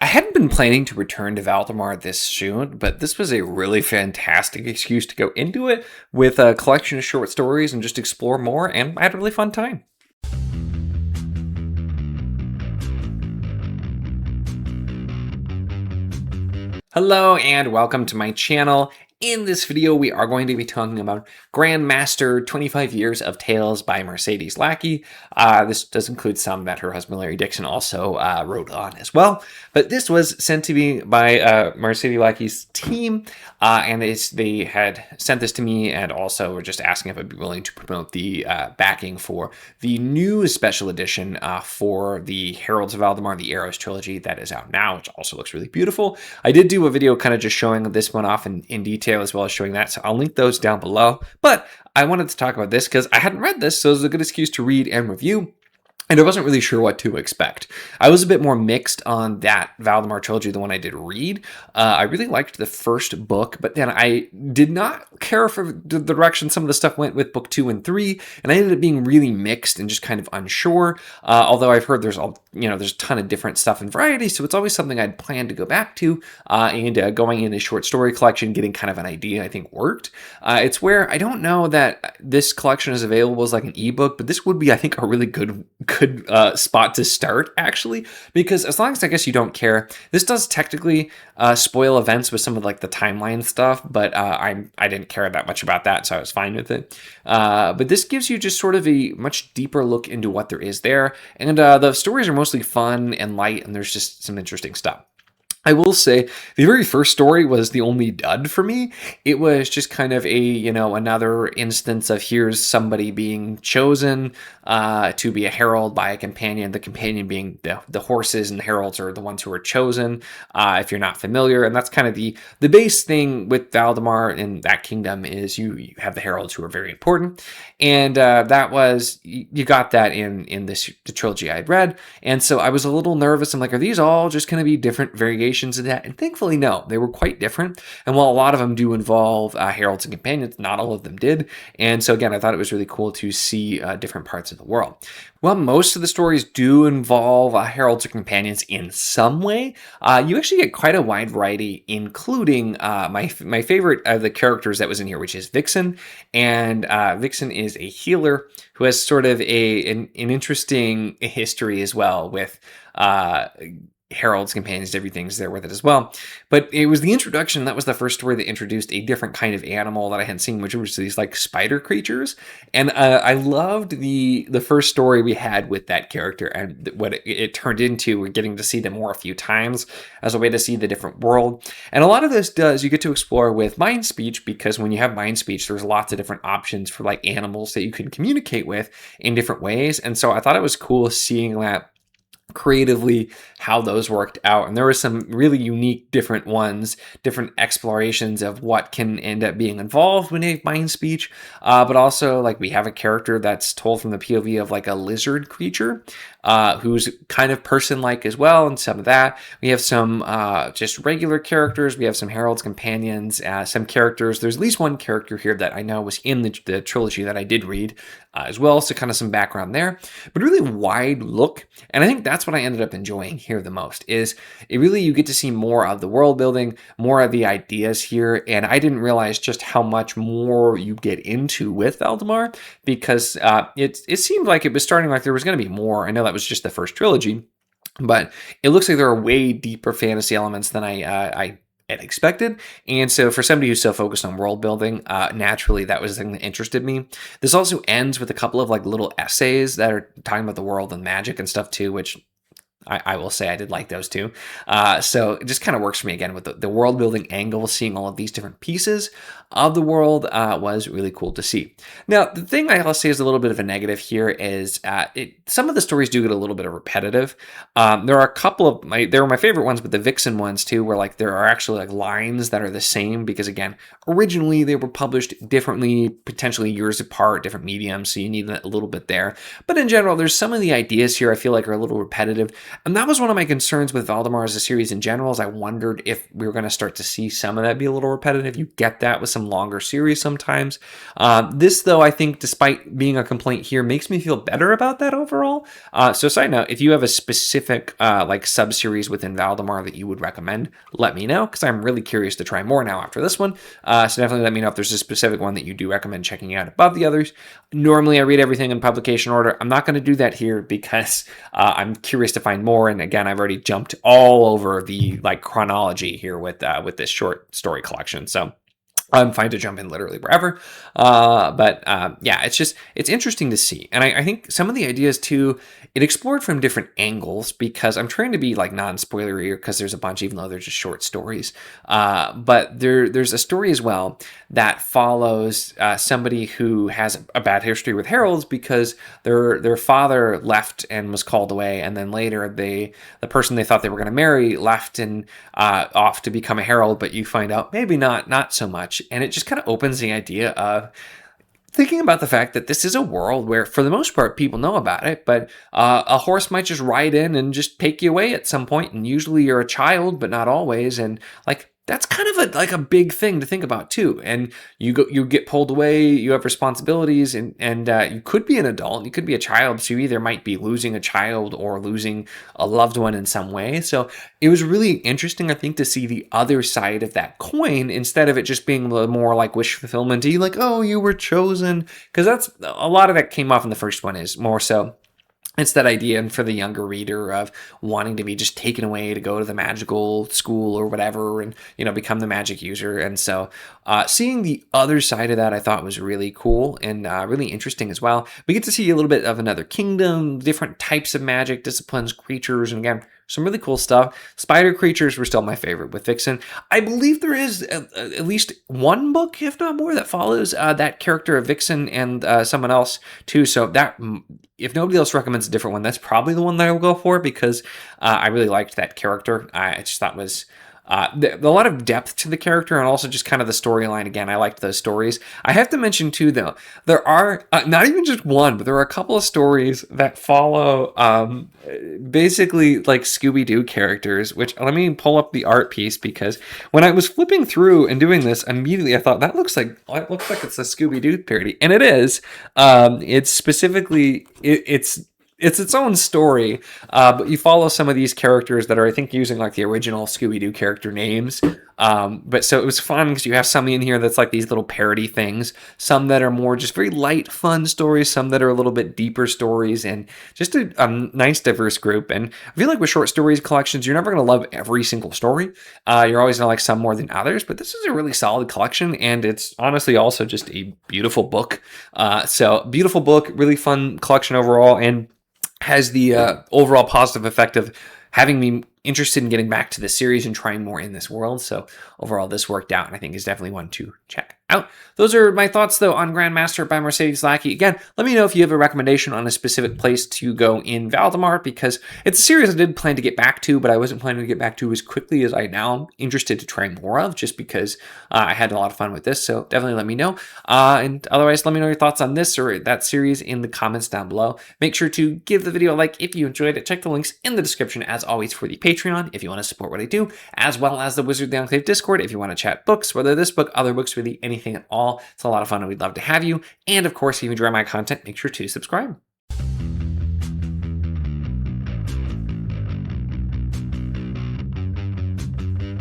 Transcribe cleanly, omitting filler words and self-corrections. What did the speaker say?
I hadn't been planning to return to Valdemar this soon, but this was a really fantastic excuse to go into it with a collection of short stories and just explore more, and I had a really fun time. Hello and welcome to my channel. In this video, we are going to be talking about Grandmaster 25 Years of Tales by Mercedes Lackey. This does include some that her husband Larry Dixon also wrote on as well. But this was sent to me by Mercedes Lackey's team, and they had sent this to me and also were just asking if I'd be willing to promote the backing for the new special edition for the Heralds of Valdemar, the Arrows trilogy that is out now, which also looks really beautiful. I did do a video kind of just showing this one off in detail as well as showing that, so I'll link those down below. But I wanted to talk about this because I hadn't read this, so it was a good excuse to read and review. And I wasn't really sure what to expect. I was a bit more mixed on that Valdemar trilogy, the one I did read. I really liked the first book, but then I did not care for the direction some of the stuff went with book 2 and 3, and I ended up being really mixed and just kind of unsure. Although I've heard there's a ton of different stuff and variety, so it's always something I'd planned to go back to. And going in a short story collection, getting kind of an idea, I think worked. It's where I don't know that this collection is available as like an ebook, but this would be, I think, a really good spot to start, actually, because as long as I guess you don't care, this does technically spoil events with some of like the timeline stuff, but I didn't care that much about that, so I was fine with it. But this gives you just sort of a much deeper look into what there is there, and the stories are mostly fun and light, and there's just some interesting stuff. I will say the very first story was the only dud for me. It was just kind of a, another instance of here's somebody being chosen to be a herald by a companion, the companion being the horses, and the heralds are the ones who are chosen, if you're not familiar. And that's kind of the base thing with Valdemar in that kingdom is you have the heralds who are very important. And you got that in the trilogy I'd read. And so I was a little nervous. I'm like, are these all just going to be different variations of that? And thankfully, no, they were quite different. And while a lot of them do involve heralds and companions, not all of them did. And so again, I thought it was really cool to see different parts of the world. Well, most of the stories do involve heralds or companions in some way. You actually get quite a wide variety, including my favorite of the characters that was in here, which is Vixen. And Vixen is a healer who has sort of an interesting history as well with heralds, companions, everything's there with it as well. But it was the introduction, that was the first story that introduced a different kind of animal that I hadn't seen, which was these like spider creatures. And I loved the first story we had with that character and what it turned into. We're getting to see them more a few times as a way to see the different world. And a lot of this you get to explore with mind speech, because when you have mind speech, there's lots of different options for like animals that you can communicate with in different ways. And so I thought it was cool seeing that creatively how those worked out, and there were some really unique different explorations of what can end up being involved when you have mind speech, but also like we have a character that's told from the POV of like a lizard creature who's kind of person-like as well, and some of that. We have some just regular characters, we have some heralds, companions, some characters. There's at least one character here that I know was in the trilogy that I did read as well, so kind of some background there, but really wide look. And I think that's what I ended up enjoying here the most, is you get to see more of the world building, more of the ideas here, and I didn't realize just how much more you get into with Valdemar, because it seemed like it was starting like there was going to be more. I know that was just the first trilogy, but it looks like there are way deeper fantasy elements than I had expected. And so for somebody who's so focused on world building, naturally that was the thing that interested me. This also ends with a couple of like little essays that are talking about the world and magic and stuff too, which I will say I did like those too. So it just kind of works for me again with the world building angle. Seeing all of these different pieces of the world was really cool to see. Now, the thing I'll say is a little bit of a negative here is some of the stories do get a little bit of repetitive. There are a couple of they were my favorite ones, but the Vixen ones too, where like there are actually like lines that are the same, because again, originally they were published differently, potentially years apart, different mediums, so you need a little bit there. But in general, there's some of the ideas here I feel like are a little repetitive. And that was one of my concerns with Valdemar as a series in general, is I wondered if we were going to start to see some of that be a little repetitive. You get that with some longer series sometimes. This, though, I think, despite being a complaint here, makes me feel better about that overall. So side note, if you have a specific like sub-series within Valdemar that you would recommend, let me know, because I'm really curious to try more now after this one. So definitely let me know if there's a specific one that you do recommend checking out above the others. Normally I read everything in publication order. I'm not going to do that here because I'm curious to find more. And again, I've already jumped all over the like chronology here with this short story collection. So I'm fine to jump in literally wherever. Yeah, it's interesting to see. And I think some of the ideas too, it explored from different angles, because I'm trying to be like non-spoilery because there's a bunch, even though they're just short stories. But there's a story as well that follows somebody who has a bad history with heralds because their father left and was called away. And then later the person they thought they were going to marry left and off to become a herald, but you find out maybe not so much. And it just kind of opens the idea of thinking about the fact that this is a world where, for the most part, people know about it, but a horse might just ride in and just take you away at some point, and usually you're a child, but not always, and like that's kind of a big thing to think about too. And you get pulled away, you have responsibilities, and you could be an adult, you could be a child, so you either might be losing a child or losing a loved one in some way. So it was really interesting, I think, to see the other side of that coin, instead of it just being more like wish fulfillment-y, like, oh, you were chosen, because that's a lot of that came off in the first one, is more so it's that idea, and for the younger reader, of wanting to be just taken away to go to the magical school or whatever, and become the magic user. And so seeing the other side of that, I thought was really cool and really interesting as well. We get to see a little bit of another kingdom, different types of magic, disciplines, creatures, and again, some really cool stuff. Spider creatures were still my favorite with Vixen. I believe there is at least one book, if not more, that follows that character of Vixen and someone else too. So that, if nobody else recommends a different one, that's probably the one that I will go for, because I really liked that character. I just thought was a lot of depth to the character, and also just kind of the storyline. Again, I liked those stories. I have to mention too, though, there are not even just one, but there are a couple of stories that follow basically like Scooby-Doo characters, which, let me pull up the art piece, because when I was flipping through and doing this, immediately I thought that looks like it's a Scooby-Doo parody, and it is. It's specifically it's its own story, but you follow some of these characters that are, I think, using like the original Scooby-Doo character names. But so it was fun because you have some in here that's like these little parody things, some that are more just very light, fun stories, some that are a little bit deeper stories, and just a nice, diverse group. And I feel like with short stories collections, you're never going to love every single story. You're always going to like some more than others, but this is a really solid collection, and it's honestly also just a beautiful book. So beautiful book, really fun collection overall, and has the overall positive effect of having me interested in getting back to the series and trying more in this world. So overall, this worked out, and I think is definitely one to check out. Those are my thoughts, though, on Grandmaster by Mercedes Lackey. Again, let me know if you have a recommendation on a specific place to go in Valdemar, because it's a series I did plan to get back to, but I wasn't planning to get back to as quickly as I now am interested to try more of, just because I had a lot of fun with this. So definitely let me know. And otherwise, let me know your thoughts on this or that series in the comments down below. Make sure to give the video a like if you enjoyed it. Check the links in the description, as always, for the Patreon if you want to support what I do, as well as the Wizard of the Enclave Discord if you want to chat books, whether this book, other books, really anything at all. It's a lot of fun, and we'd love to have you. And of course, if you enjoy my content, make sure to subscribe.